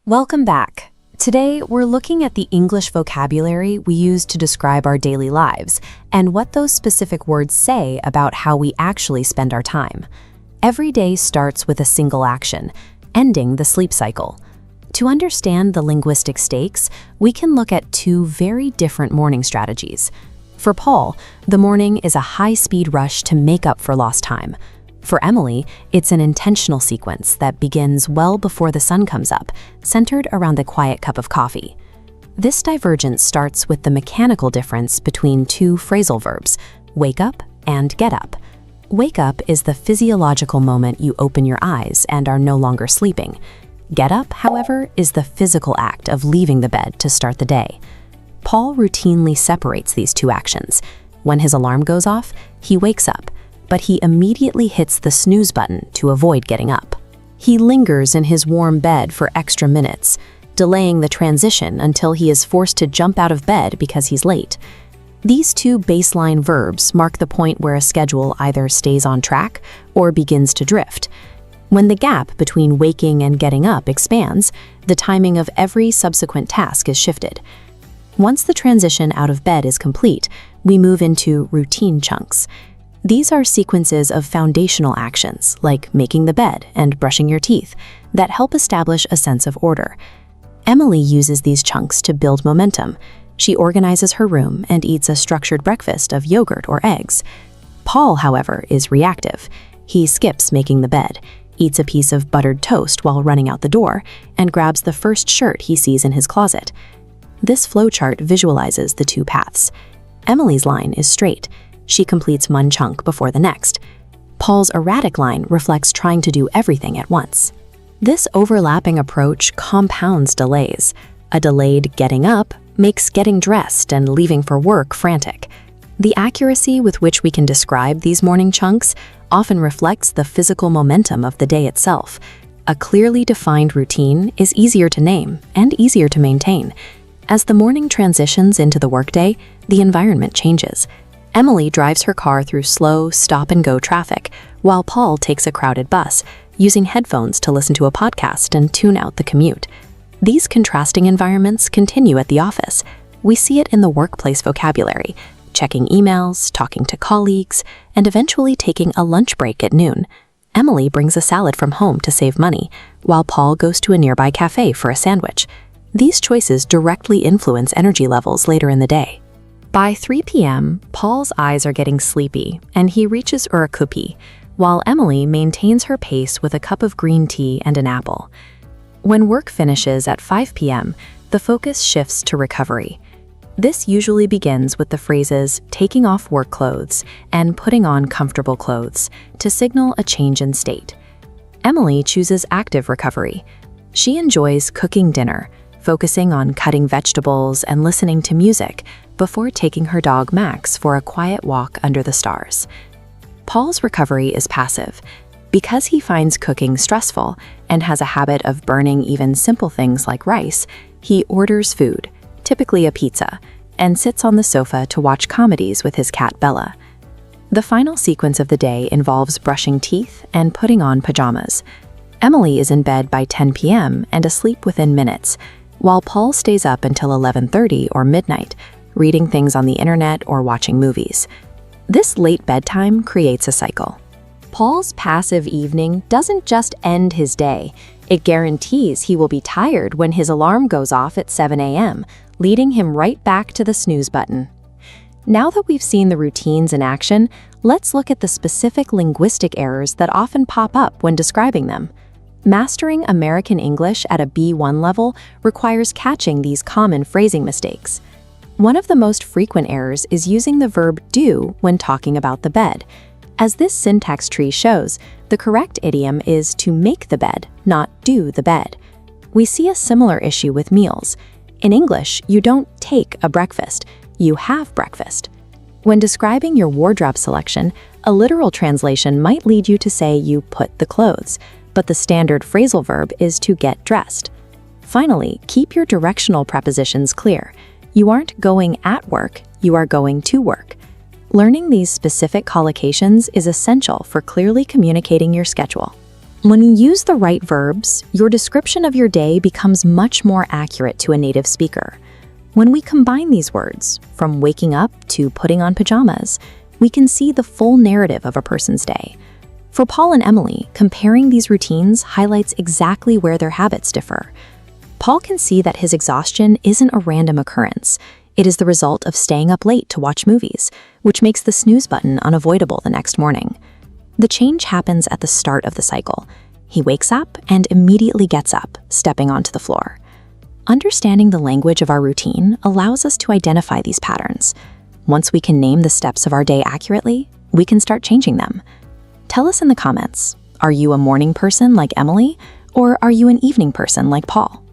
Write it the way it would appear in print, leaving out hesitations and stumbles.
Welcome back. Today, we're looking at the English vocabulary we use to describe our daily lives and what those specific words say about how we actually spend our time. Every day starts with a single action, ending the sleep cycle. To understand the linguistic stakes, we can look at two very different morning strategies. For Paul, the morning is a high-speed rush to make up for lost time. For Emily, it's an intentional sequence that begins well before the sun comes up, centered around a quiet cup of coffee. This divergence starts with the mechanical difference between two phrasal verbs, wake up and get up. Wake up is the physiological moment you open your eyes and are no longer sleeping. Get up, however, is the physical act of leaving the bed to start the day. Paul routinely separates these two actions. When his alarm goes off, he wakes up, but he immediately hits the snooze button to avoid getting up. He lingers in his warm bed for extra minutes, delaying the transition until he is forced to jump out of bed because he's late. These two baseline verbs mark the point where a schedule either stays on track or begins to drift. When the gap between waking and getting up expands, the timing of every subsequent task is shifted. Once the transition out of bed is complete, we move into routine chunks. These are sequences of foundational actions, like making the bed and brushing your teeth, that help establish a sense of order. Emily uses these chunks to build momentum. She organizes her room and eats a structured breakfast of yogurt or eggs. Paul, however, is reactive. He skips making the bed, eats a piece of buttered toast while running out the door, and grabs the first shirt he sees in his closet. This flowchart visualizes the two paths. Emily's line is straight. She completes one chunk before the next. Paul's erratic line reflects trying to do everything at once. This overlapping approach compounds delays. A delayed getting up makes getting dressed and leaving for work frantic. The accuracy with which we can describe these morning chunks often reflects the physical momentum of the day itself. A clearly defined routine is easier to name and easier to maintain. As the morning transitions into the workday, the environment changes. Emily drives her car through slow, stop-and-go traffic, while Paul takes a crowded bus, using headphones to listen to a podcast and tune out the commute. These contrasting environments continue at the office. We see it in the workplace vocabulary, checking emails, talking to colleagues, and eventually taking a lunch break at noon. Emily brings a salad from home to save money, while Paul goes to a nearby cafe for a sandwich. These choices directly influence energy levels later in the day. By 3 p.m., Paul's eyes are getting sleepy, and he reaches Urakupi, while Emily maintains her pace with a cup of green tea and an apple. When work finishes at 5 p.m., the focus shifts to recovery. This usually begins with the phrases taking off work clothes and putting on comfortable clothes to signal a change in state. Emily chooses active recovery. She enjoys cooking dinner, focusing on cutting vegetables and listening to music before taking her dog Max for a quiet walk under the stars. Paul's recovery is passive. Because he finds cooking stressful and has a habit of burning even simple things like rice, he orders food, typically a pizza, and sits on the sofa to watch comedies with his cat Bella. The final sequence of the day involves brushing teeth and putting on pajamas. Emily is in bed by 10 p.m. and asleep within minutes, while Paul stays up until 11:30 or midnight, reading things on the internet or watching movies. This late bedtime creates a cycle. Paul's passive evening doesn't just end his day, it guarantees he will be tired when his alarm goes off at 7 a.m., leading him right back to the snooze button. Now that we've seen the routines in action, let's look at the specific linguistic errors that often pop up when describing them. Mastering American English at a B1 level requires catching these common phrasing mistakes. One of the most frequent errors is using the verb do when talking about the bed. As this syntax tree shows, the correct idiom is to make the bed, not do the bed. We see a similar issue with meals. In English, you don't take a breakfast, you have breakfast. When describing your wardrobe selection, a literal translation might lead you to say you put the clothes, but the standard phrasal verb is to get dressed. Finally, keep your directional prepositions clear. You aren't going at work, you are going to work. Learning these specific collocations is essential for clearly communicating your schedule. When you use the right verbs, your description of your day becomes much more accurate to a native speaker. When we combine these words, from waking up to putting on pajamas, we can see the full narrative of a person's day. For Paul and Emily, comparing these routines highlights exactly where their habits differ. Paul can see that his exhaustion isn't a random occurrence. It is the result of staying up late to watch movies, which makes the snooze button unavoidable the next morning. The change happens at the start of the cycle. He wakes up and immediately gets up, stepping onto the floor. Understanding the language of our routine allows us to identify these patterns. Once we can name the steps of our day accurately, we can start changing them. Tell us in the comments, are you a morning person like Emily, or are you an evening person like Paul?